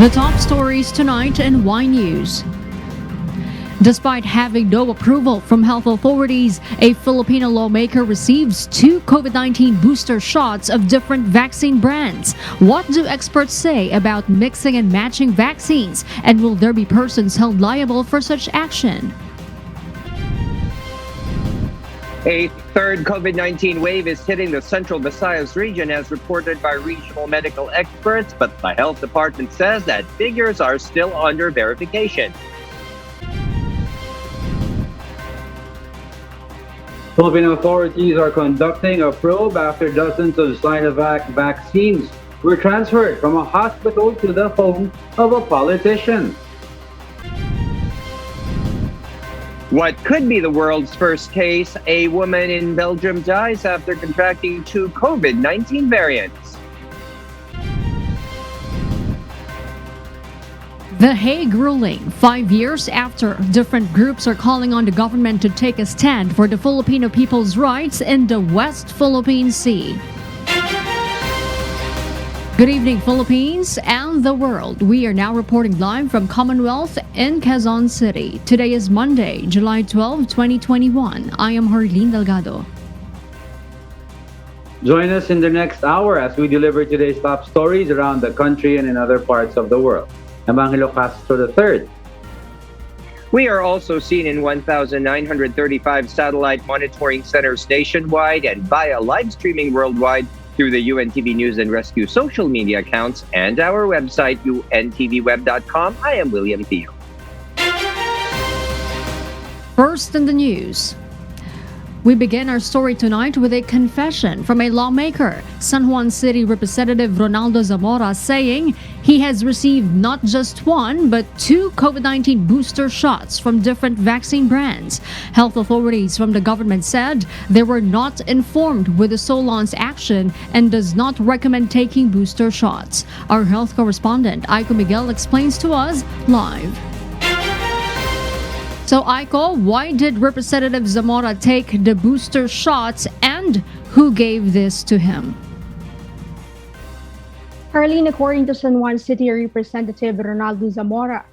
The top stories tonight in Y News. Despite having no approval from health authorities, a Filipino lawmaker receives 2 COVID-19 booster shots of different vaccine brands. What do experts say about mixing and matching vaccines? And will there be persons held liable for such action? A third COVID-19 wave is hitting the central Visayas region as reported by regional medical experts, but the health department says that figures are still under verification. Philippine authorities are conducting a probe after dozens of Sinovac vaccines were transferred from a hospital to the home of a politician. What could be the world's first case? A woman in Belgium dies after contracting 2 COVID-19 variants. The Hague ruling, 5 years after different groups are calling on the government to take a stand for the Filipino people's rights in the West Philippine Sea. Good evening, Philippines and the world. We are now reporting live from Commonwealth in Quezon City. Today is Monday, July 12, 2021. I am Harleen Delgado. Join us in the next hour as we deliver today's top stories around the country and in other parts of the world. I'm Angelo Castro III. We are also seen in 1,935 satellite monitoring centers nationwide and via live streaming worldwide through the UNTV News and Rescue social media accounts and our website, untvweb.com. I am William Theo. First in the news. We begin our story tonight with a confession from a lawmaker, San Juan City Representative Ronaldo Zamora, saying he has received not just 1 but 2 COVID-19 booster shots from different vaccine brands. Health authorities from the government said they were not informed with the Solon's action and does not recommend taking booster shots. Our health correspondent, Aiko Miguel, explains to us live. So, Aiko, why did Representative Zamora take the booster shots and who gave this to him? Harleen, according to San Juan City Representative Ronaldo Zamora,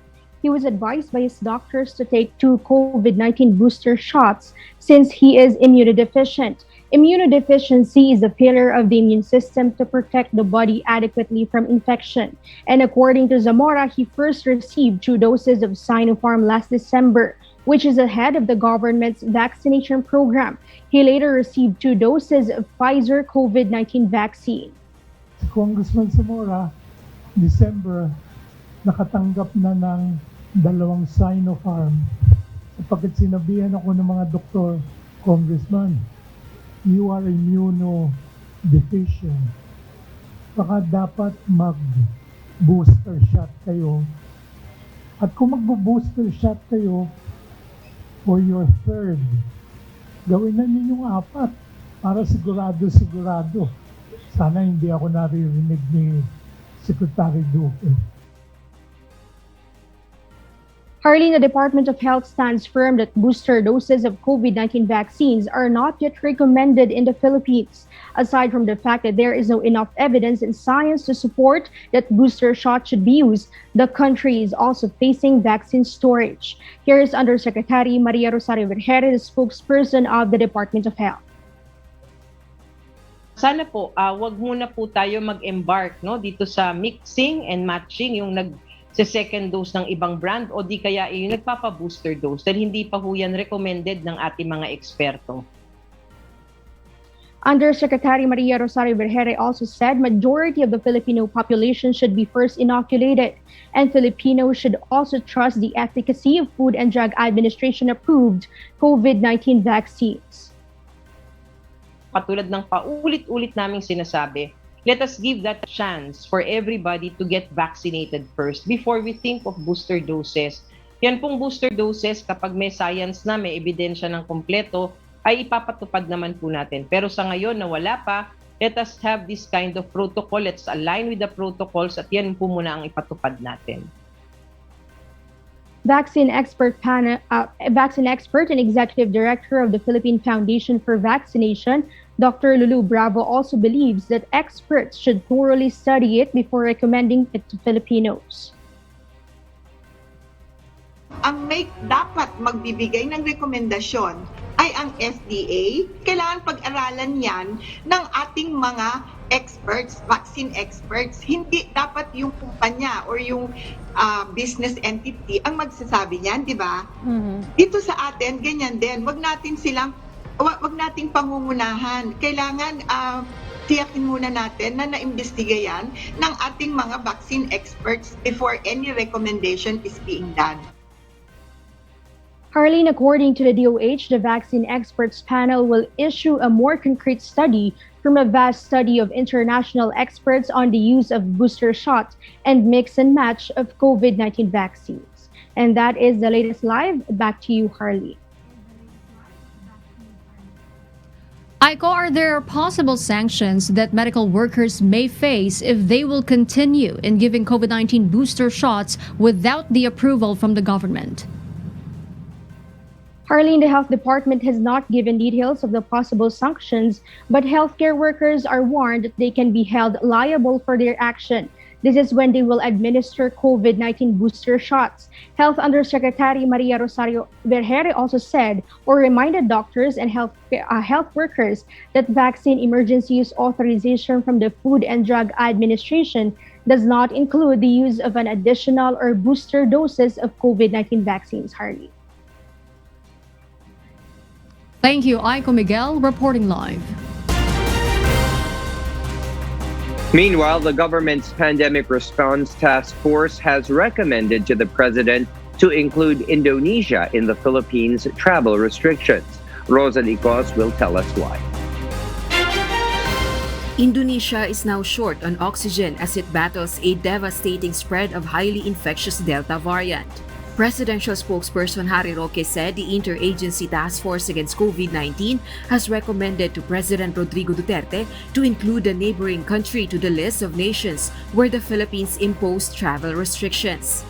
he was advised by his doctors to take 2 COVID-19 booster shots since he is immunodeficient. Immunodeficiency is a failure of the immune system to protect the body adequately from infection. And according to Zamora, he first received 2 doses of Sinopharm last December, which is ahead of the government's vaccination program. He later received 2 doses of Pfizer COVID-19 vaccine. Congressman Zamora, December, nakatanggap na ng 2 Sinopharm sapagkat sinabihan ako ng mga doktor, Congressman, you are immunodeficient. Baka dapat mag-booster shot kayo. At kung mag-booster shot kayo for your third, gawin na ninyong 4 para sigurado. Sana hindi ako naririnig ni Secretary Duque. Harleen, the Department of Health stands firm that booster doses of COVID-19 vaccines are not yet recommended in the Philippines. Aside from the fact that there is no enough evidence in science to support that booster shots should be used, the country is also facing vaccine shortage. Here is Undersecretary Maria Rosario Vergere, the spokesperson of the Department of Health. Sana po, wag muna po tayo mag-embark dito sa mixing and matching yung sa second dose ng ibang brand o di kaya yung nagpapa-booster dose dahil hindi pa ho yan recommended ng ating mga eksperto. Undersecretary Maria Rosario Vergere also said majority of the Filipino population should be first inoculated, and Filipinos should also trust the efficacy of Food and Drug Administration approved COVID-19 vaccines. Katulad ng paulit-ulit naming sinasabi, let us give that chance for everybody to get vaccinated first before we think of booster doses. Yan pong booster doses, kapag may science na, may ebidensya ng kompleto, ay ipapatupad naman po natin. Pero sa ngayon na wala pa, let us have this kind of protocol. Let's align with the protocols at yan po muna ang ipatupad natin. Vaccine expert and executive director of the Philippine Foundation for Vaccination, Dr. Lulu Bravo, also believes that experts should thoroughly study it before recommending it to Filipinos. ang dapat magbibigay ng rekomendasyon ay ang FDA. Kailangan pag-aralan yan ng ating mga experts, vaccine experts. Hindi dapat yung kumpanya or yung business entity ang magsasabi niyan, di ba? Dito sa atin, ganyan din. Wag nating pangungunahan. Kailangan tiyakin muna natin na naimbestiga yan ng ating mga vaccine experts before any recommendation is being done. Harleen, according to the DOH, the vaccine experts panel will issue a more concrete study from a vast study of international experts on the use of booster shots and mix and match of COVID-19 vaccines. And that is the latest live. Back to you, Harleen. Aiko, are there possible sanctions that medical workers may face if they will continue in giving COVID-19 booster shots without the approval from the government? Harleen, the health department has not given details of the possible sanctions, but healthcare workers are warned that they can be held liable for their action. This is when they will administer COVID-19 booster shots. Health Undersecretary Maria Rosario Vergere also said or reminded doctors and health workers that vaccine emergency use authorization from the Food and Drug Administration does not include the use of an additional or booster doses of COVID-19 vaccines, Harleen. Thank you, Aiko Miguel, reporting live. Meanwhile, the government's pandemic response task force has recommended to the president to include Indonesia in the Philippines' travel restrictions. Rosalie Cos will tell us why. Indonesia is now short on oxygen as it battles a devastating spread of highly infectious Delta variant. Presidential spokesperson Harry Roque said the Interagency Task Force Against COVID-19 has recommended to President Rodrigo Duterte to include the neighboring country to the list of nations where the Philippines imposed travel restrictions.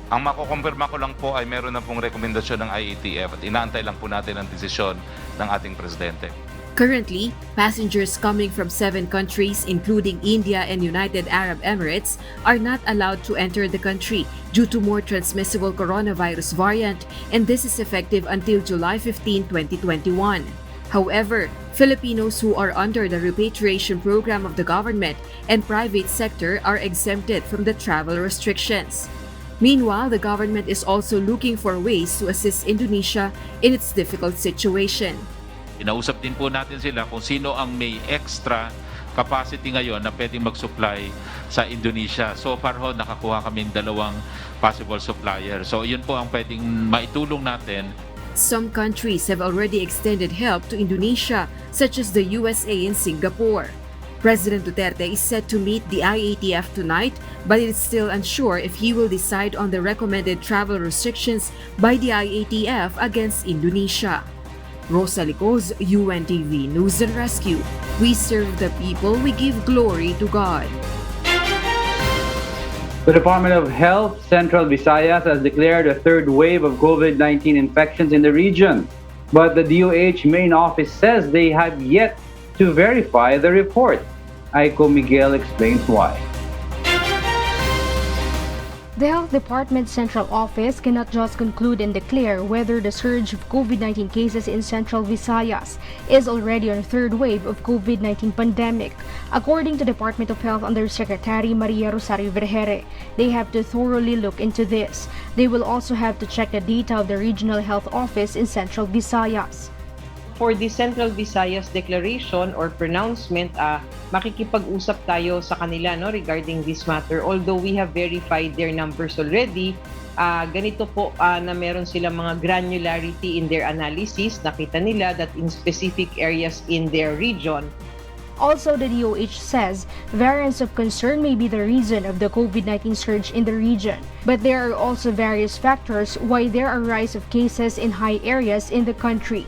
Ang makukumpirma ko lang po ay meron na pong rekomendasyon ng IATF at inaantay lang po natin ang desisyon ng ating presidente. Currently, passengers coming from 7 countries, including India and United Arab Emirates, are not allowed to enter the country due to more transmissible coronavirus variant, and this is effective until July 15, 2021. However, Filipinos who are under the repatriation program of the government and private sector are exempted from the travel restrictions. Meanwhile, the government is also looking for ways to assist Indonesia in its difficult situation. Inausap din po natin sila kung sino ang may extra capacity ngayon na pwedeng mag-supply sa Indonesia. So far ho, nakakuha kaming 2 possible suppliers. So yun po ang pwedeng maitulong natin. Some countries have already extended help to Indonesia, such as the USA and Singapore. President Duterte is set to meet the IATF tonight, but it is still unsure if he will decide on the recommended travel restrictions by the IATF against Indonesia. Rosalie Cos, UNTV News and Rescue. We serve the people, we give glory to God. The Department of Health Central Visayas has declared a third wave of COVID-19 infections in the region. But the DOH main office says they have yet to verify the report. Aiko Miguel explains why. The Health Department Central Office cannot just conclude and declare whether the surge of COVID-19 cases in Central Visayas is already on a third wave of COVID-19 pandemic. According to Department of Health Undersecretary Maria Rosario Vergere, they have to thoroughly look into this. They will also have to check the data of the Regional Health Office in Central Visayas. For the Central Visayas declaration or pronouncement, makikipag-usap tayo sa kanila regarding this matter. Although we have verified their numbers already, ganito po na meron silang mga granularity in their analysis. Nakita nila that in specific areas in their region. Also, the DOH says variants of concern may be the reason of the COVID-19 surge in the region. But there are also various factors why there are rise of cases in high areas in the country.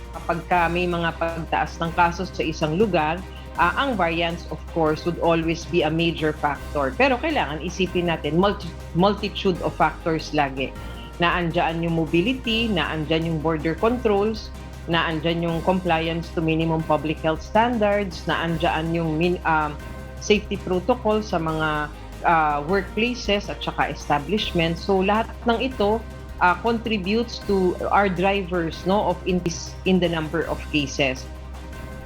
Kapag may mga pagtaas ng kasos sa isang lugar, ang variants of course would always be a major factor. Pero kailangan isipin natin multitude of factors lagi. Naandyan yung mobility, naandyan yung border controls, naandyan yung compliance to minimum public health standards, naandyan yung safety protocol sa mga workplaces at saka establishments. So lahat ng ito contributes to our drivers of increase in the number of cases.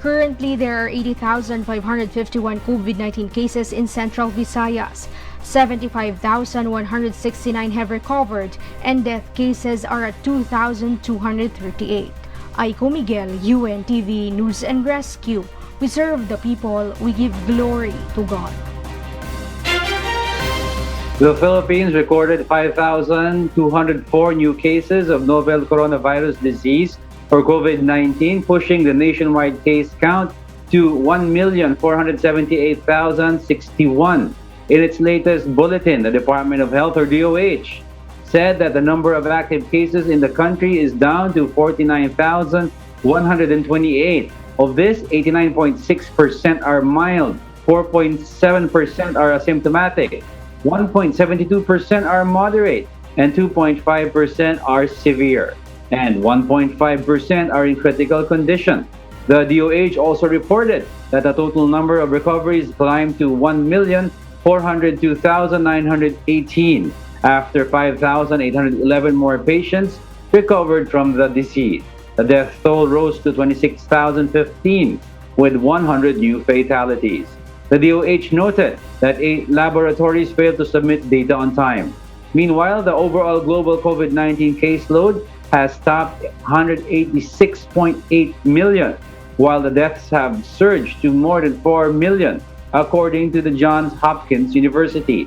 Currently, there are 80,551 COVID-19 cases in Central Visayas. 75,169 have recovered, and death cases are at 2,238. Aiko Miguel, UNTV News and Rescue. We serve the people, we give glory to God. The Philippines recorded 5,204 new cases of novel coronavirus disease for COVID-19, pushing the nationwide case count to 1,478,061. In its latest bulletin, the Department of Health, or DOH, said that the number of active cases in the country is down to 49,128. Of this, 89.6% are mild, 4.7% are asymptomatic, 1.72% are moderate, and 2.5% are severe, and 1.5% are in critical condition. The DOH also reported that the total number of recoveries climbed to 1,402,918 after 5,811 more patients recovered from the disease. The death toll rose to 26,015 with 100 new fatalities. The DOH noted that 8 laboratories failed to submit data on time. Meanwhile, the overall global COVID-19 caseload has topped 186.8 million, while the deaths have surged to more than 4 million, according to the Johns Hopkins University.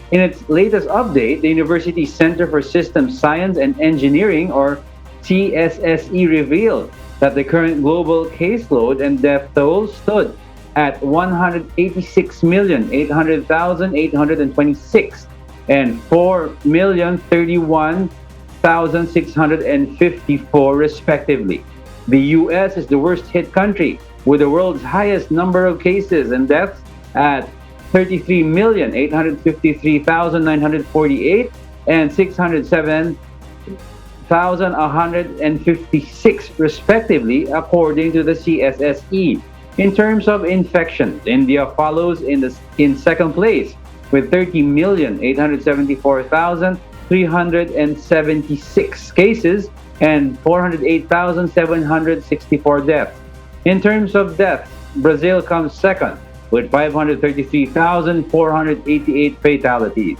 In its latest update, the university's Center for Systems Science and Engineering, or CSSE, revealed that the current global caseload and death toll stood at 186,800,826 and 4,031,654 respectively. The US is the worst hit country with the world's highest number of cases and deaths at 33,853,948 and 607,156 respectively, according to the CSSE. In terms of infections, India follows in second place with 30,874,376 cases and 408,764 deaths. In terms of deaths, Brazil comes second with 533,488 fatalities.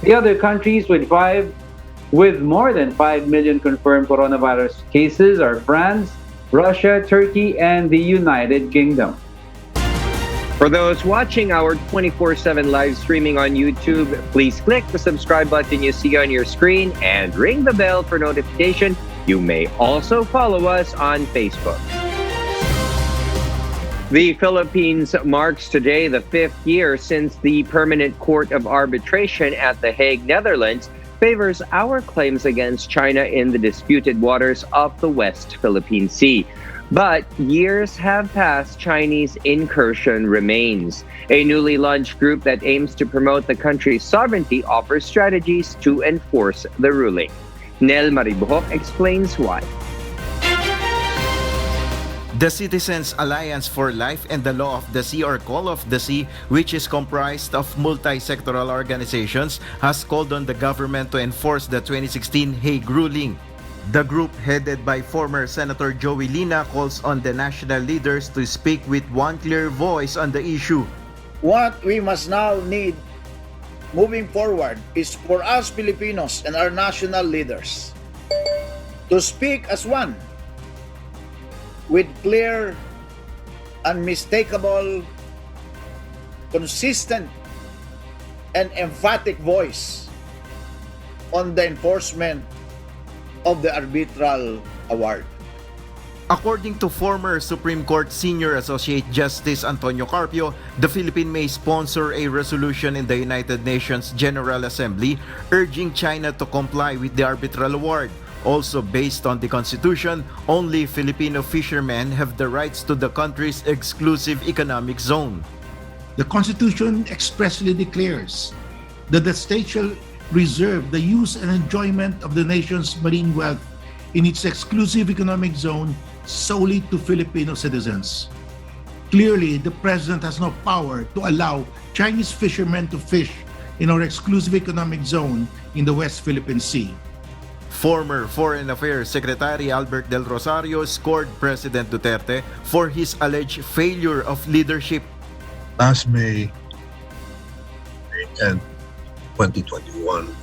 The other countries with more than 5 million confirmed coronavirus cases are France, Russia, Turkey, and the United Kingdom. For those watching our 24/7 live streaming on YouTube, please click the subscribe button you see on your screen and ring the bell for notification. You may also follow us on Facebook. The Philippines marks today the 5th year since the Permanent Court of Arbitration at The Hague, Netherlands, favors our claims against China in the disputed waters of the West Philippine Sea. But years have passed, Chinese incursion remains. A newly launched group that aims to promote the country's sovereignty offers strategies to enforce the ruling. Nel Maribuhok explains why. The Citizens Alliance for Life and the Law of the Sea, or Call of the Sea, which is comprised of multi-sectoral organizations, has called on the government to enforce the 2016 Hague ruling. The group, headed by former Senator Joey Lina, calls on the national leaders to speak with one clear voice on the issue. What we must now need moving forward is for us Filipinos and our national leaders to speak as one, with clear, unmistakable, consistent, and emphatic voice on the enforcement of the arbitral award. According to former Supreme Court Senior Associate Justice Antonio Carpio, the Philippines may sponsor a resolution in the United Nations General Assembly urging China to comply with the arbitral award. Also based on the Constitution, only Filipino fishermen have the rights to the country's exclusive economic zone. The Constitution expressly declares that the state shall reserve the use and enjoyment of the nation's marine wealth in its exclusive economic zone solely to Filipino citizens. Clearly, the President has no power to allow Chinese fishermen to fish in our exclusive economic zone in the West Philippine Sea. Former Foreign Affairs Secretary Albert Del Rosario scored President Duterte for his alleged failure of leadership. Last May 10, 2021, the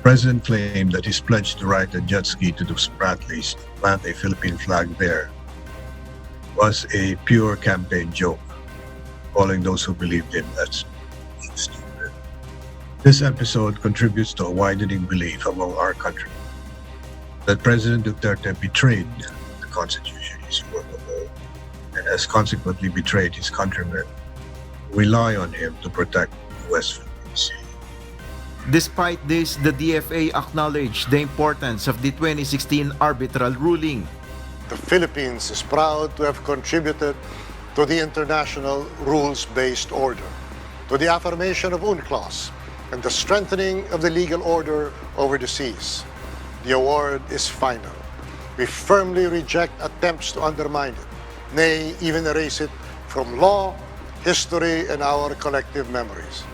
President claimed that his pledge to ride a jet ski to the Spratlys and plant a Philippine flag there was a pure campaign joke, calling those who believed him as stupid. This episode contributes to a widening belief among our country that President Duterte betrayed the Constitution he swore to uphold and has consequently betrayed his countrymen who rely on him to protect the West Philippine Sea. Despite this, the DFA acknowledged the importance of the 2016 arbitral ruling. The Philippines is proud to have contributed to the international rules-based order, to the affirmation of UNCLOS, and the strengthening of the legal order over the seas. The award is final. We firmly reject attempts to undermine it, nay, even erase it from law, history, and our collective memories.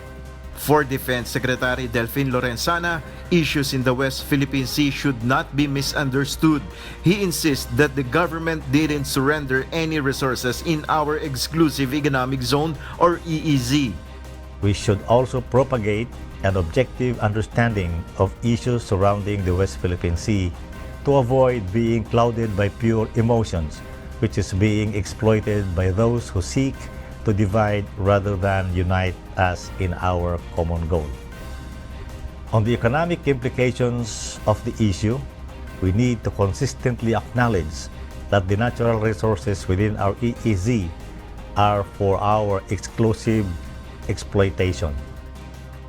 For Defense Secretary Delfin Lorenzana, issues in the West Philippine Sea should not be misunderstood. He insists that the government didn't surrender any resources in our exclusive economic zone or EEZ. We should also propagate an objective understanding of issues surrounding the West Philippine Sea to avoid being clouded by pure emotions, which is being exploited by those who seek to divide rather than unite us in our common goal. On the economic implications of the issue, we need to consistently acknowledge that the natural resources within our EEZ are for our exclusive exploitation.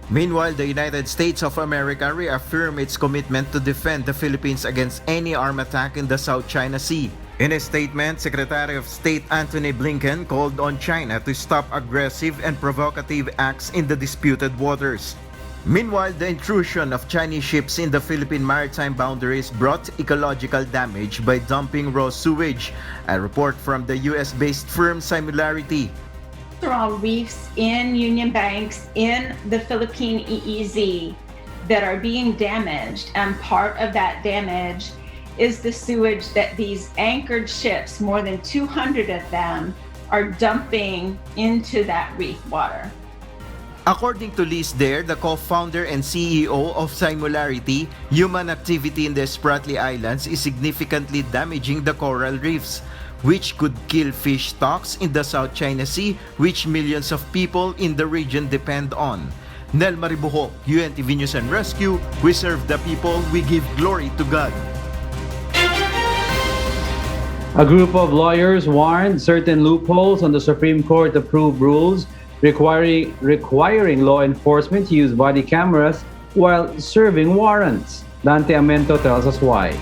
Meanwhile, the United States of America reaffirmed its commitment to defend the Philippines against any armed attack in the South China Sea. In a statement, Secretary of State Antony Blinken called on China to stop aggressive and provocative acts in the disputed waters. Meanwhile, the intrusion of Chinese ships in the Philippine maritime boundaries brought ecological damage by dumping raw sewage. A report from the US-based firm Similarity. Coral reefs in Union Banks in the Philippine EEZ that are being damaged, and part of that damage is the sewage that these anchored ships, more than 200 of them, are dumping into that reef water. According to Liz Dare, the co-founder and CEO of Similarity, human activity in the Spratly Islands is significantly damaging the coral reefs, which could kill fish stocks in the South China Sea, which millions of people in the region depend on. Nel Maribuhok, UNTV News and Rescue, we serve the people, we give glory to God. A group of lawyers warned certain loopholes on the Supreme Court approved rules requiring law enforcement to use body cameras while serving warrants. Dante Amento tells us why.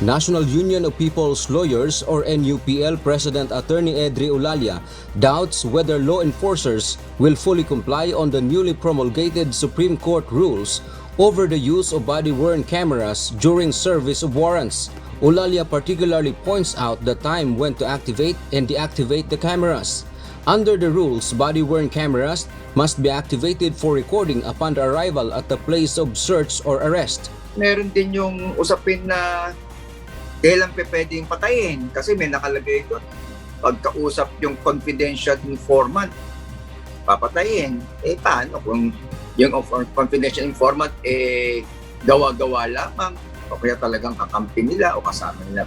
National Union of People's Lawyers or NUPL President Attorney Edri Eulalia doubts whether law enforcers will fully comply on the newly promulgated Supreme Court rules over the use of body-worn cameras during service of warrants. Eulalia particularly points out the time when to activate and deactivate the cameras. Under the rules, body-worn cameras must be activated for recording upon the arrival at the place of search or arrest. Meron din yung usapin na kailan pwedeng patayin kasi may nakalagay doon. Pagkausap yung confidential informant, papatayin. Paano kung yung confidential informant gawa-gawa lamang o kaya talagang kakampi nila o kasama nila.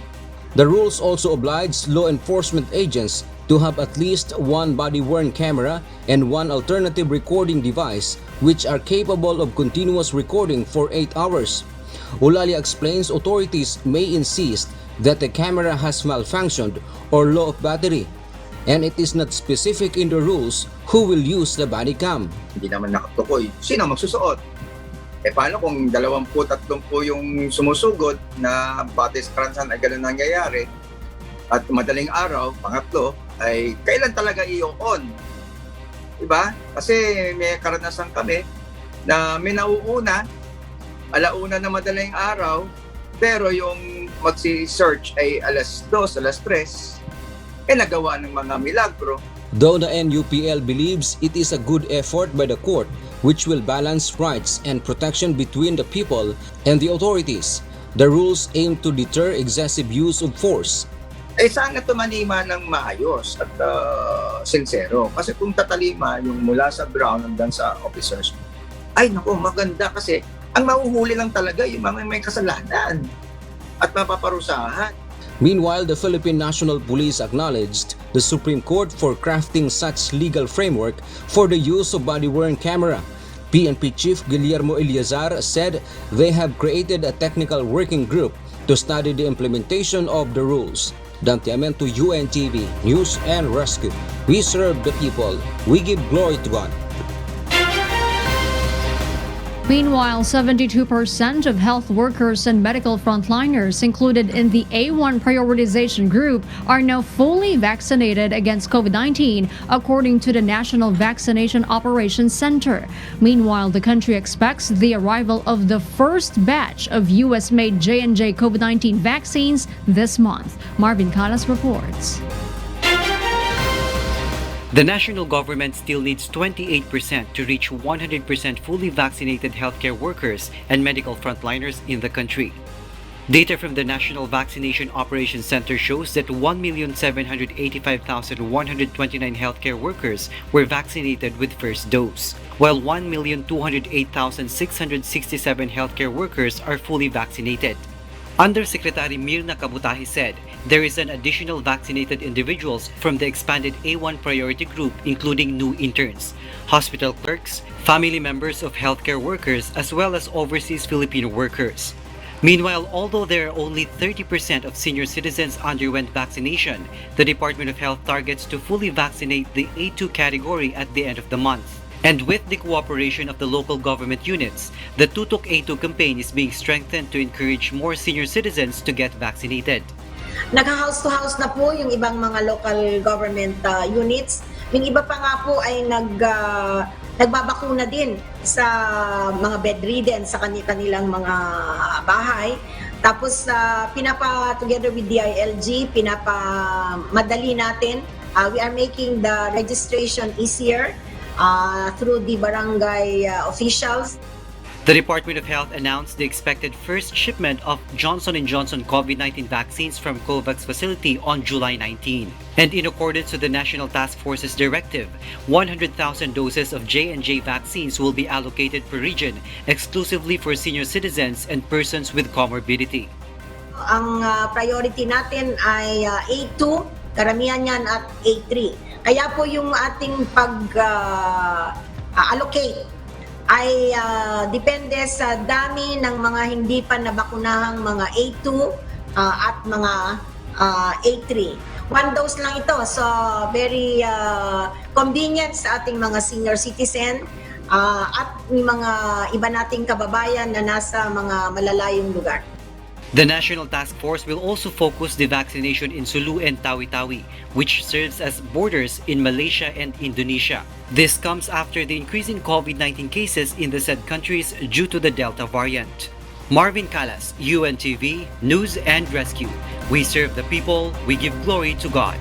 The rules also oblige law enforcement agents to have at least one body-worn camera and one alternative recording device which are capable of continuous recording for 8 hours. Eulalia explains authorities may insist that the camera has malfunctioned or low of battery, and it is not specific in the rules who will use the body cam. Hindi naman nakatukoy. Sino magsusuot? Paano kung 23 po yung sumusugod na batay sa karansan ay gano'n nangyayari at madaling araw, pangatlo, ay kailan talaga i-on? Diba? Kasi may karanasan kami na may nauuna, alauna na madaling araw, pero yung magsi-search ay alas 2, alas 3, nagawa ng mga milagro. though the NUPL believes it is a good effort by the court which will balance rights and protection between the people and the authorities. The rules aim to deter excessive use of force. Sana tumalima ng maayos at sincero. Kasi kung tatalima yung mula sa ground hanggang sa officers, ay naku, maganda kasi ang mahuhuli lang talaga yung mga may kasalanan at mapaparusahan. Meanwhile, the Philippine National Police acknowledged the Supreme Court for crafting such legal framework for the use of body-worn camera. PNP Chief Guillermo Eliazar said they have created a technical working group to study the implementation of the rules. Dante Amento, UNTV, News and Rescue. We serve the people. We give glory to God. Meanwhile, 72% of health workers and medical frontliners included in the A1 prioritization group are now fully vaccinated against COVID-19, according to the National Vaccination Operations Center. Meanwhile, the country expects the arrival of the first batch of U.S.-made J&J COVID-19 vaccines this month. Marvin Calas reports. The national government still needs 28% to reach 100% fully vaccinated healthcare workers and medical frontliners in the country. Data from the National Vaccination Operations Center shows that 1,785,129 healthcare workers were vaccinated with first dose, while 1,208,667 healthcare workers are fully vaccinated. Undersecretary Mirna Kabutahi said there is an additional vaccinated individuals from the expanded A1 priority group, including new interns, hospital clerks, family members of healthcare workers, as well as overseas Filipino workers. Meanwhile, although there are only 30% of senior citizens underwent vaccination, the Department of Health targets to fully vaccinate the A2 category at the end of the month. And with the cooperation of the local government units, the Tutok A2 campaign is being strengthened to encourage more senior citizens to get vaccinated. Nag-house to house na po yung ibang mga local government units. Yung iba pa nga po ay nagbabakuna din sa mga bedridden sa kanilang mga bahay. Tapos together with DILG, pinapamadali natin. We are making the registration easier through the barangay officials. The Department of Health announced the expected first shipment of Johnson & Johnson COVID-19 vaccines from COVAX facility on July 19. And in accordance with the National Task Force's directive, 100,000 doses of J&J vaccines will be allocated per region exclusively for senior citizens and persons with comorbidity. Ang priority natin ay A2, karamihan yan at A3. Kaya po yung ating pag-allocate ay depende sa dami ng mga hindi pa nabakunahang mga A2 at mga A3. One dose lang ito, so very convenient sa ating mga senior citizen at mga iba nating kababayan na nasa mga malalayong lugar. The National Task Force will also focus the vaccination in Sulu and Tawi-Tawi, which serves as borders in Malaysia and Indonesia. This comes after the increasing COVID-19 cases in the said countries due to the Delta variant. Marvin Calas, UNTV, News and Rescue. We serve the people, we give glory to God.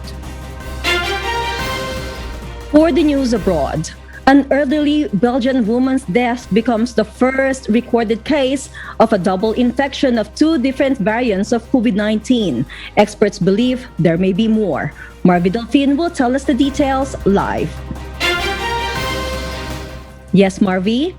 For the news abroad, an elderly Belgian woman's death becomes the first recorded case of a double infection of two different variants of COVID-19. Experts believe there may be more. Marvin Delphine will tell us the details live. Yes, Marvi?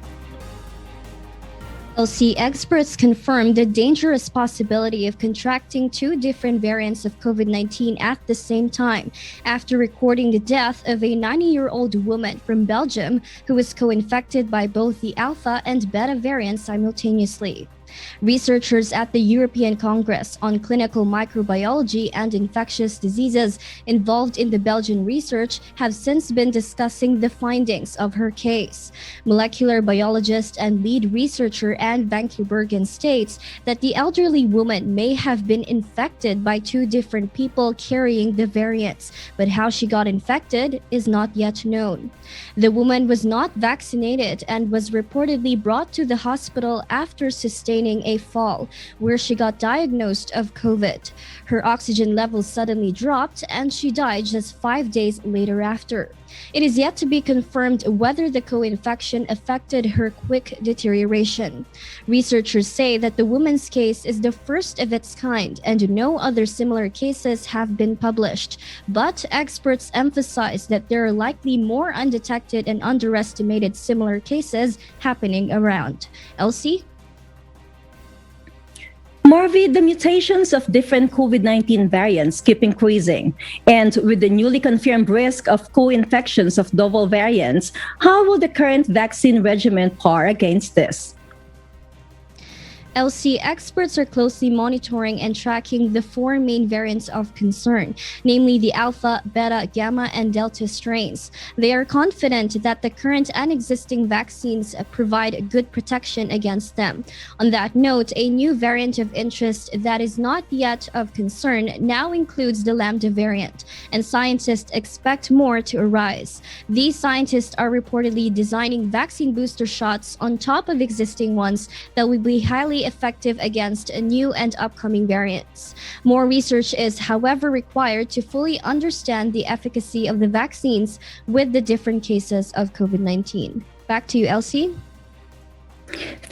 LC experts confirmed the dangerous possibility of contracting two different variants of COVID-19 at the same time after recording the death of a 90-year-old woman from Belgium who was co-infected by both the Alpha and Beta variants simultaneously. Researchers at the European Congress on Clinical Microbiology and Infectious Diseases involved in the Belgian research have since been discussing the findings of her case. Molecular biologist and lead researcher Anne van Keubergen states that the elderly woman may have been infected by two different people carrying the variants, but how she got infected is not yet known. The woman was not vaccinated and was reportedly brought to the hospital after sustaining sustaining a fall where she got diagnosed of COVID. Her oxygen levels suddenly dropped and she died just 5 days later after. It is yet to be confirmed whether the co-infection affected her quick deterioration. Researchers say that the woman's case is the first of its kind and no other similar cases have been published. But experts emphasize that there are likely more undetected and underestimated similar cases happening around. Elsie? Marvi, the mutations of different COVID-19 variants keep increasing. And with the newly confirmed risk of co-infections of novel variants, how will the current vaccine regimen par against this? LC experts are closely monitoring and tracking the 4 main variants of concern, namely the Alpha, Beta, Gamma, and Delta strains. They are confident that the current and existing vaccines provide good protection against them. On that note, a new variant of interest that is not yet of concern now includes the Lambda variant, and scientists expect more to arise. These scientists are reportedly designing vaccine booster shots on top of existing ones that will be highly effective against new and upcoming variants. More research is, however, required to fully understand the efficacy of the vaccines with the different cases of COVID-19. Back to you, Elsie.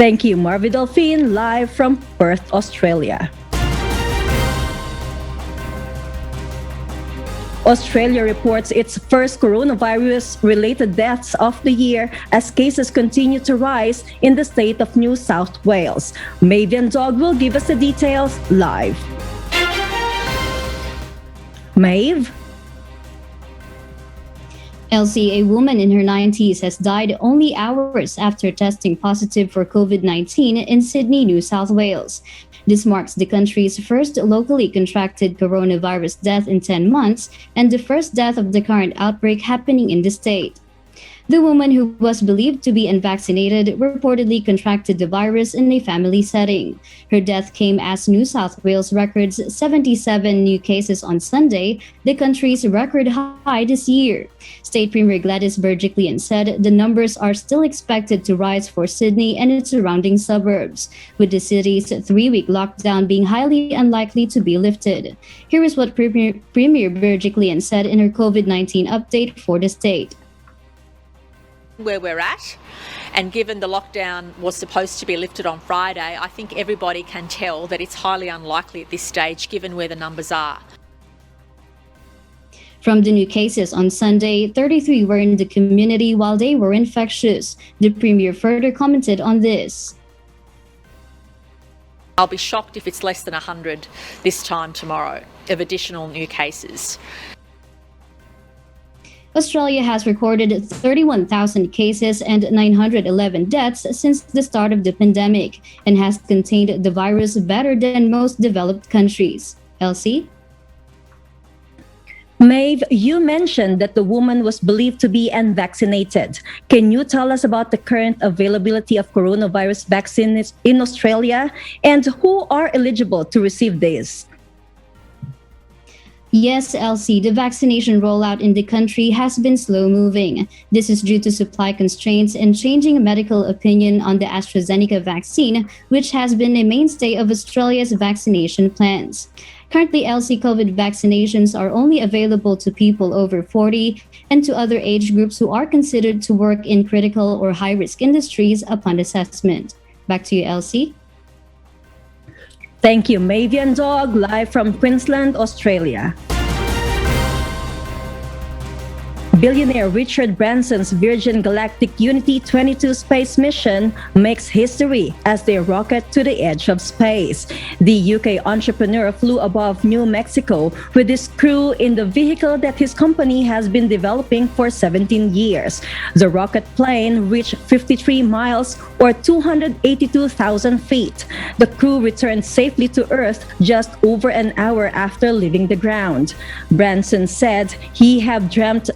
Thank you, Marvi Delphine, live from Perth, Australia. Australia reports its first coronavirus-related deaths of the year as cases continue to rise in the state of New South Wales. Mavian Dog will give us the details live. Maeve? Elsie, a woman in her 90s, has died only hours after testing positive for COVID-19 in Sydney, New South Wales. This marks the country's first locally contracted coronavirus death in 10 months and the first death of the current outbreak happening in the state. The woman, who was believed to be unvaccinated, reportedly contracted the virus in a family setting. Her death came as New South Wales records 77 new cases on Sunday, the country's record high this year. State Premier Gladys Berejiklian said the numbers are still expected to rise for Sydney and its surrounding suburbs, with the city's 3-week lockdown being highly unlikely to be lifted. Here is what Premier Berejiklian said in her COVID-19 update for the state. Where we're at, and given the lockdown was supposed to be lifted on Friday, I think everybody can tell that it's highly unlikely at this stage given where the numbers are. From the new cases on Sunday, 33 were in the community while they were infectious. The Premier further commented on this. I'll be shocked if it's less than 100 this time tomorrow of additional new cases. Australia has recorded 31,000 cases and 911 deaths since the start of the pandemic and has contained the virus better than most developed countries. Elsie? Maeve, you mentioned that the woman was believed to be unvaccinated. Can you tell us about the current availability of coronavirus vaccines in Australia and who are eligible to receive these? Yes, Elsie, the vaccination rollout in the country has been slow-moving. This is due to supply constraints and changing medical opinion on the AstraZeneca vaccine, which has been a mainstay of Australia's vaccination plans. Currently, Elsie, COVID vaccinations are only available to people over 40 and to other age groups who are considered to work in critical or high-risk industries upon assessment. Back to you, Elsie. Thank you, Mavian Dog, live from Queensland, Australia. Billionaire Richard Branson's Virgin Galactic Unity 22 space mission makes history as they rocket to the edge of space. The UK entrepreneur flew above New Mexico with his crew in the vehicle that his company has been developing for 17 years. The rocket plane reached 53 miles or 282,000 feet. The crew returned safely to Earth just over an hour after leaving the ground. Branson said he had dreamt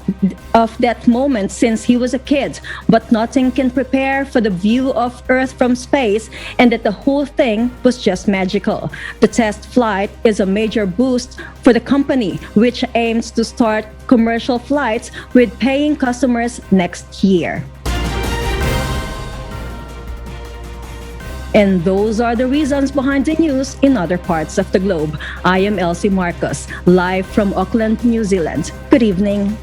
of that moment since he was a kid, but nothing can prepare for the view of Earth from space, and that the whole thing was just magical. The test flight is a major boost for the company, which aims to start commercial flights with paying customers next year. And those are the reasons behind the news in other parts of the globe. I am Elsie Marcos, live from Auckland, New Zealand. Good evening.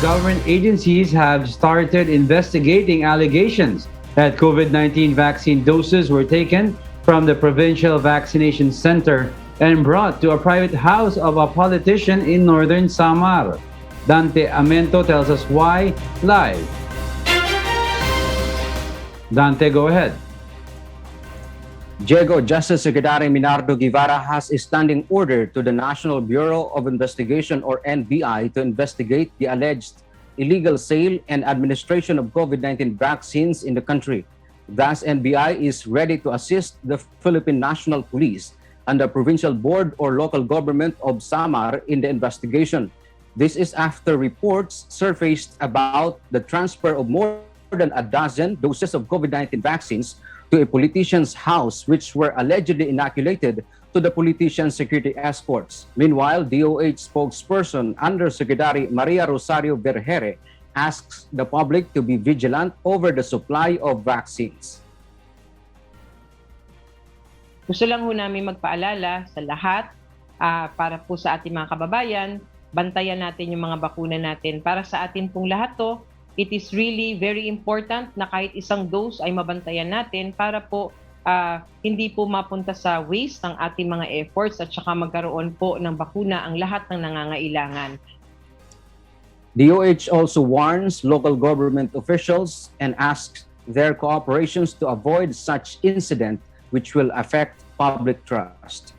Government agencies have started investigating allegations that COVID-19 vaccine doses were taken from the provincial vaccination center and brought to a private house of a politician in northern Samar. Dante Amento tells us why live. Dante, go ahead. Diego, Justice Secretary Minardo Guevara has a standing order to the National Bureau of Investigation or NBI to investigate the alleged illegal sale and administration of COVID-19 vaccines in the country. Thus, NBI is ready to assist the Philippine National Police and the provincial board or local government of Samar in the investigation. This is after reports surfaced about the transfer of more than a dozen doses of COVID-19 vaccines to a politician's house, which were allegedly inoculated to the politician's security escorts. Meanwhile, DOH spokesperson Undersecretary Maria Rosario Vergere asks the public to be vigilant over the supply of vaccines. Gusto lang ho namin magpaalala sa lahat para po sa ating mga kababayan, bantayan natin yung mga bakuna natin. Para sa atin pong lahat to, it is really very important na kahit isang dose ay mabantayan natin para po hindi po mapunta sa waste ang ating mga efforts at saka magkaroon po ng bakuna ang lahat ng nangangailangan. DOH also warns local government officials and asks their cooperations to avoid such incident which will affect public trust.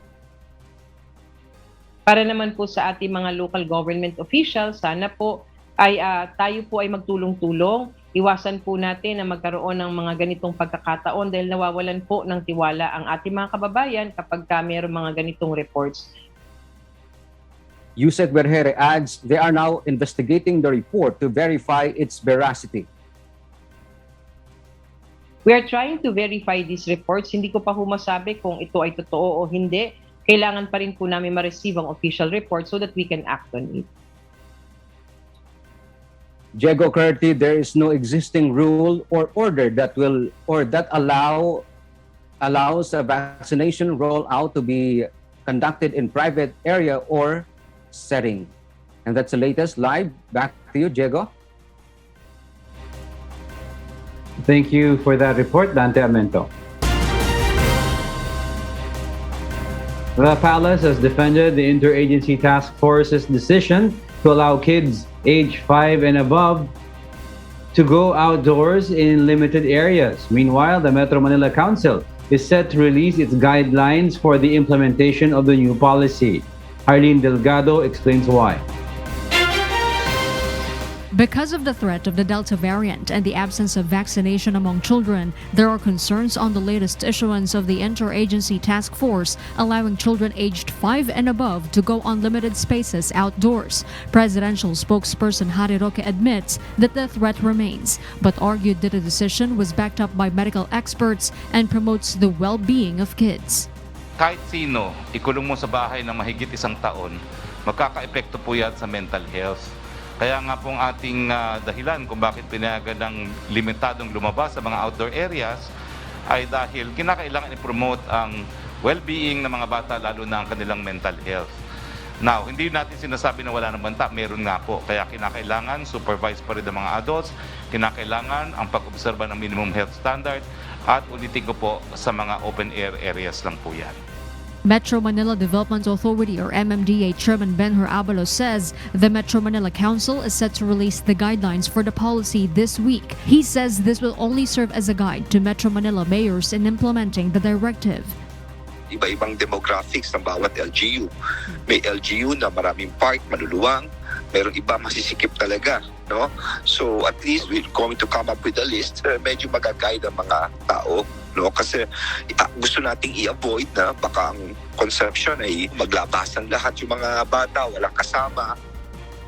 Para naman po sa ating mga local government officials, sana po ay tayo po ay magtulong-tulong. Iwasan po natin na magkaroon ng mga ganitong pagkakataon dahil nawawalan po ng tiwala ang ating mga kababayan kapag mayroong mga ganitong reports. Yusek Vergere adds they are now investigating the report to verify its veracity. We are trying to verify these reports. Hindi ko pa masabi kung ito ay totoo o hindi. Kailangan pa rin po namin ma-receive ang official report so that we can act on it. Diego Curti, there is no existing rule or order that allows a vaccination rollout to be conducted in private area or setting. And that's the latest live. Back to you, Diego. Thank you for that report, Dante Amento. The palace has defended the interagency task force's decision to allow kids age 5 and above to go outdoors in limited areas. Meanwhile, the Metro Manila Council is set to release its guidelines for the implementation of the new policy. Arlene Delgado explains why. Because of the threat of the Delta variant and the absence of vaccination among children, there are concerns on the latest issuance of the Interagency Task Force allowing children aged 5 and above to go on limited spaces outdoors. Presidential spokesperson Harry Roque admits that the threat remains, but argued that the decision was backed up by medical experts and promotes the well-being of kids. Kahit sino, ikulong mo sa bahay ng mahigit 1 taon, magkaka-epekto po yan sa mental health. Kaya nga pong ating dahilan kung bakit pinayagan ng limitadong lumabas sa mga outdoor areas ay dahil kinakailangan i-promote ang well-being ng mga bata, lalo na ang kanilang mental health. Now, hindi natin sinasabi na wala ng banta, meron nga po. Kaya kinakailangan supervise pa rin ng mga adults, kinakailangan ang pag-obserba ng minimum health standard at ulitin ko po sa mga open air areas lang po yan. Metro Manila Development Authority or MMDA Chairman Benhur Abalos says the Metro Manila Council is set to release the guidelines for the policy this week. He says this will only serve as a guide to Metro Manila mayors in implementing the directive. Iba-ibang demographics ng bawat LGU. May LGU na maraming park, maluluwang, meron iba masisikip talaga, no? So at least we're going to come up with a list, medyo mag-guide ang mga tao, no? Kasi gusto nating i-avoid na baka ang conception ay maglabasan lahat yung mga bata, walang kasama.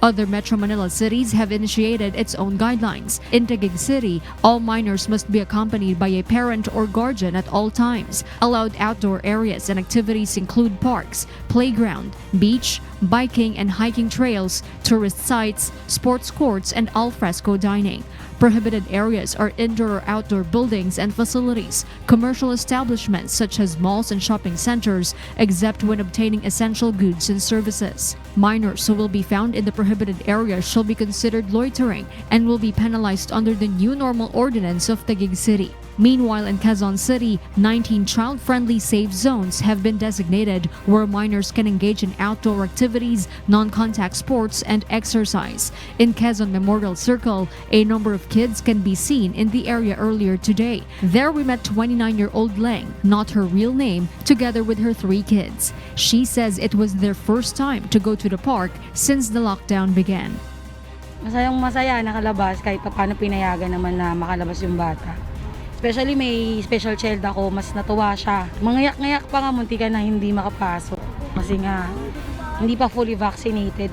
Other Metro Manila cities have initiated its own guidelines. In Taguig City, all minors must be accompanied by a parent or guardian at all times. Allowed outdoor areas and activities include parks, playground, beach, biking and hiking trails, tourist sites, sports courts, and alfresco dining. Prohibited areas are indoor or outdoor buildings and facilities, commercial establishments such as malls and shopping centers, except when obtaining essential goods and services. Minors who will be found in the prohibited area shall be considered loitering and will be penalized under the new normal ordinance of Taguig City. Meanwhile, in Quezon City, 19 child-friendly safe zones have been designated where minors can engage in outdoor activities, non-contact sports, and exercise. In Quezon Memorial Circle, a number of kids can be seen in the area earlier today. There we met 29-year-old Leng, not her real name, together with her 3 kids. She says it was their first time to go to the park since the lockdown began. Masayang masaya nakalabas kahit paano pinayagan naman na makalabas yung bata. Especially may special child ako, mas natuwa siya. Mangayak-ngayak pa nga, munti ka na hindi makapasok. Kasi nga, hindi pa fully vaccinated.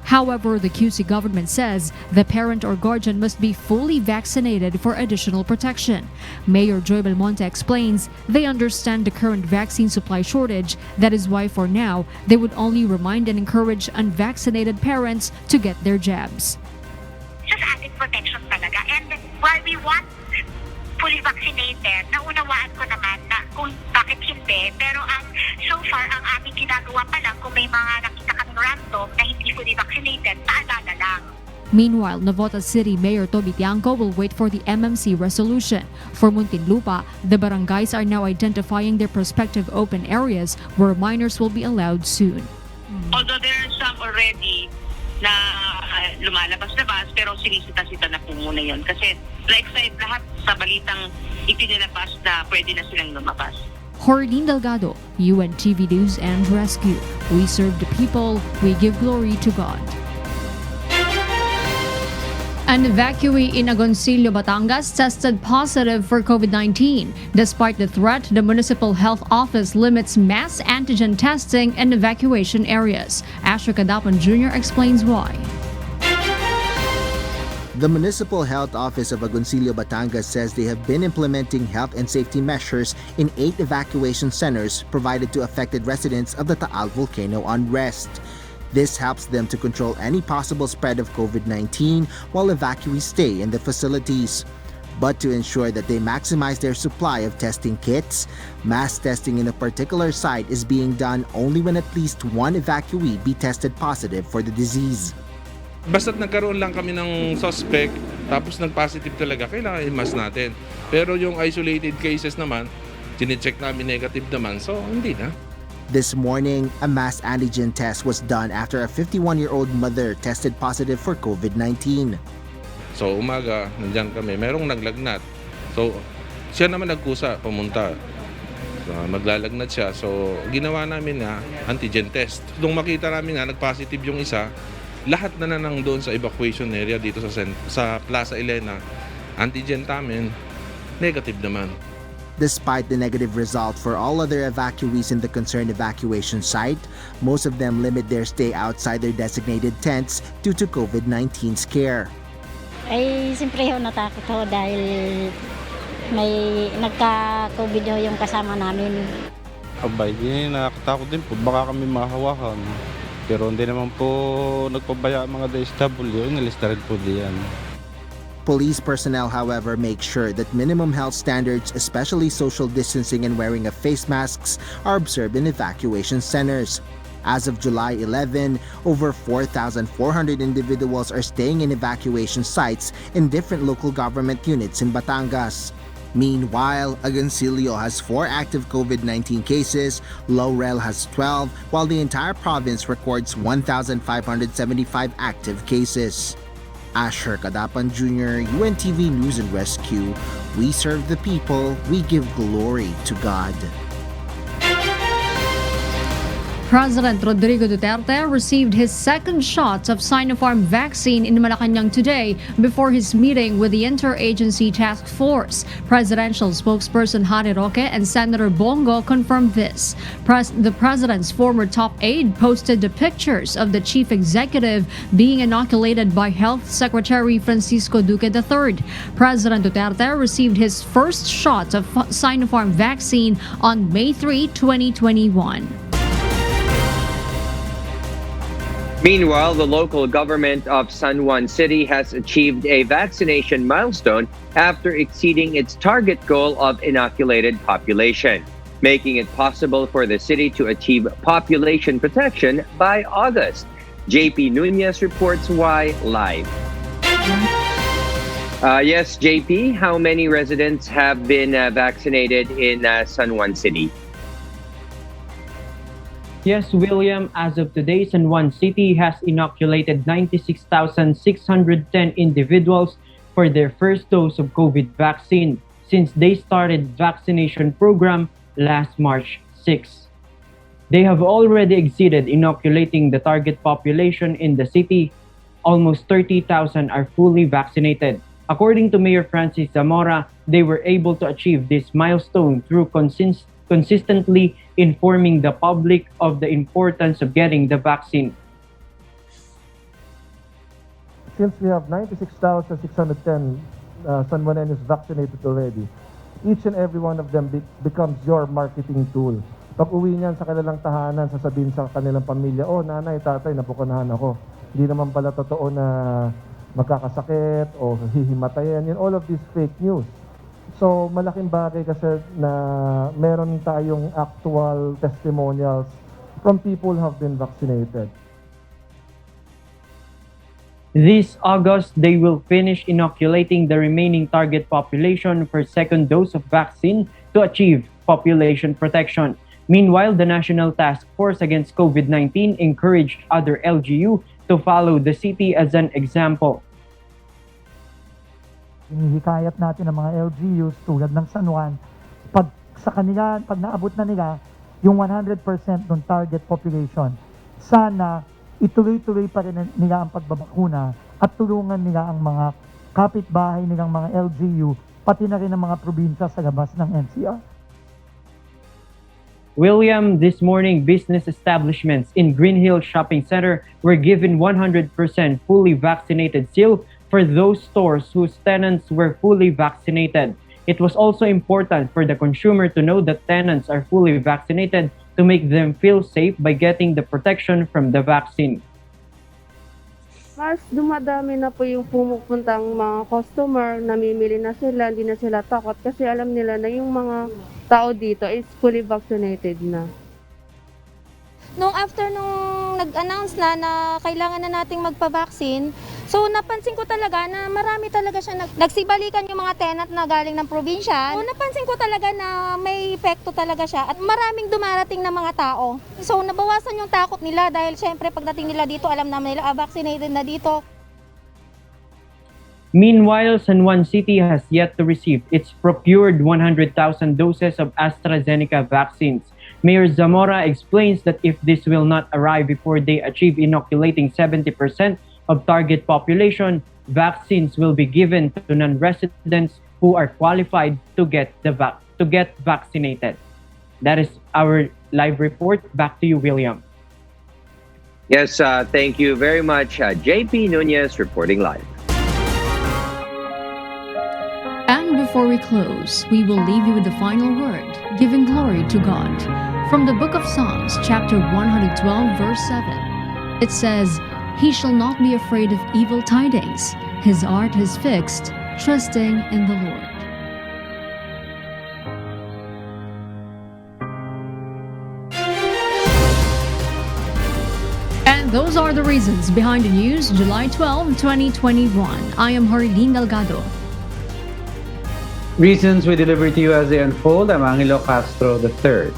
However, the QC government says the parent or guardian must be fully vaccinated for additional protection. Mayor Joy Belmonte explains they understand the current vaccine supply shortage. That is why for now, they would only remind and encourage unvaccinated parents to get their jabs. Just added protection talaga. And while we want fully vaccinated, naunawaan ko naman na kung bakit hindi. Pero so far, ang aming ginagawa pa lang, kung may mga nakita kaming random na hindi fully vaccinated, paalala lang. Meanwhile, Navotas City Mayor Toby Tiangco will wait for the MMC resolution. For Muntinlupa, the barangays are now identifying their prospective open areas where minors will be allowed soon. Although there are some already na lumalabas-labas, pero sinisita-sita na po muna yun. Kasi na-excite lahat sa balitang ipinilabas na pwede na silang lumabas. Horadine Delgado, UNTV News and Rescue. We serve the people, we give glory to God. An evacuee in Agoncillo, Batangas tested positive for COVID-19. Despite the threat, the Municipal Health Office limits mass antigen testing in evacuation areas. Asher Cadapan Jr. explains why. The Municipal Health Office of Agoncillo, Batangas says they have been implementing health and safety measures in 8 evacuation centers provided to affected residents of the Taal volcano unrest. This helps them to control any possible spread of COVID-19 while evacuees stay in the facilities. But to ensure that they maximize their supply of testing kits, mass testing in a particular site is being done only when at least one evacuee be tested positive for the disease. Basta't nagkaroon lang kami ng suspect, tapos nag-positive talaga, kailangan i-mask natin. Pero yung isolated cases naman, chinecheck namin negative naman, so hindi na. This morning, a mass antigen test was done after a 51-year-old mother tested positive for COVID-19. So umaga, nandyan kami, merong naglagnat. So siya naman nagkusa, pumunta. So, maglalagnat siya, so ginawa namin na antigen test. Nung makita namin nga, nag-positive yung isa, lahat na nang doon sa evacuation area dito sa Plaza Elena, antigen namin, negative naman. Despite the negative result for all other evacuees in the concerned evacuation site, most of them limit their stay outside their designated tents due to COVID-19 scare. Ay, siyempre ho, natakot ho dahil may nagka-COVID ho yung kasama namin. Abay, nakakatakot din po. Baka kami mahawakan. Pero hindi naman po nagpabaya ang mga DSW. Inalista rin po diyan. Police personnel, however, make sure that minimum health standards, especially social distancing and wearing of face masks, are observed in evacuation centers. As of July 11, over 4,400 individuals are staying in evacuation sites in different local government units in Batangas. Meanwhile, Agoncillo has 4 active COVID-19 cases, Laurel has 12, while the entire province records 1,575 active cases. Asher Cadapan Jr., UNTV News and Rescue. We serve the people, we give glory to God. President Rodrigo Duterte received his second shot of Sinopharm vaccine in Malacanang today before his meeting with the Interagency Task Force. Presidential spokesperson Harry Roque and Senator Bongo confirmed this. The president's former top aide posted the pictures of the chief executive being inoculated by Health Secretary Francisco Duque III. President Duterte received his first shot of Sinopharm vaccine on May 3, 2021. Meanwhile, the local government of San Juan City has achieved a vaccination milestone after exceeding its target goal of inoculated population, making it possible for the city to achieve population protection by August. JP Nunez reports why live. Yes, JP, how many residents have been vaccinated in San Juan City? Yes, William, as of today, San Juan City has inoculated 96,610 individuals for their first dose of COVID vaccine since they started vaccination program last March 6. They have already exceeded inoculating the target population in the city. Almost 30,000 are fully vaccinated. According to Mayor Francis Zamora, they were able to achieve this milestone through consistently informing the public of the importance of getting the vaccine. Since we have 96,610 San Juaneños vaccinated already, each and every one of them becomes your marketing tool. Pag uwi niyan sa kanilang tahanan, sasabihin sa kanilang pamilya, oh nanay, tatay, napukunahan ako. Hindi naman pala totoo na magkakasakit o hihimatayan. Yun, all of these fake news. So malaking bagay kasi na meron tayong actual testimonials from people who have been vaccinated. This August, they will finish inoculating the remaining target population for second dose of vaccine to achieve population protection. Meanwhile, the National Task Force Against COVID-19 encouraged other LGU to follow the city as an example. Hinihikayat natin ang mga LGUs tulad ng San Juan, pag naabot na nila yung 100% ng target population, sana ituloy-tuloy pa rin nila ang pagbabakuna at tulungan nila ang mga kapitbahay nilang mga LGU, pati na rin ang mga probinsya sa labas ng NCR. William, this morning, business establishments in Green Hill Shopping Center were given 100% fully vaccinated seal for those stores whose tenants were fully vaccinated. It was also important for the consumer to know that tenants are fully vaccinated to make them feel safe by getting the protection from the vaccine. Mas dumadami na po yung pumupuntang mga customer, namimili na sila, hindi na sila takot kasi alam nila na yung mga tao dito is fully vaccinated na. Nung nag-announce na kailangan na nating magpa-vaccine, so napansin ko talaga na marami talaga siya nagsibalikan yung mga tenant na galing ng probinsya. So napansin ko talaga na may epekto talaga siya at maraming dumarating na mga tao. So nabawasan yung takot nila dahil syempre pagdating nila dito, alam naman nila vaccinated na dito. Meanwhile, San Juan City has yet to receive its procured 100,000 doses of AstraZeneca vaccines. Mayor Zamora explains that if this will not arrive before they achieve inoculating 70% of target population, vaccines will be given to non-residents who are qualified to get vaccinated. That is our live report. Back to you, William. Yes, thank you very much, JP Nunez reporting live. And before we close, we will leave you with the final word, giving glory to God. From the book of Psalms, chapter 112, verse 7, it says, "He shall not be afraid of evil tidings. His heart is fixed, trusting in the Lord." And those are the reasons behind the news, July 12, 2021. I am Harleen Delgado. Reasons we deliver to you as they unfold. I'm Angelo Castro III.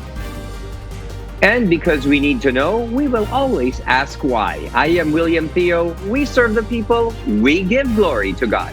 And because we need to know, we will always ask why. I am William Theo. We serve the people. We give glory to God.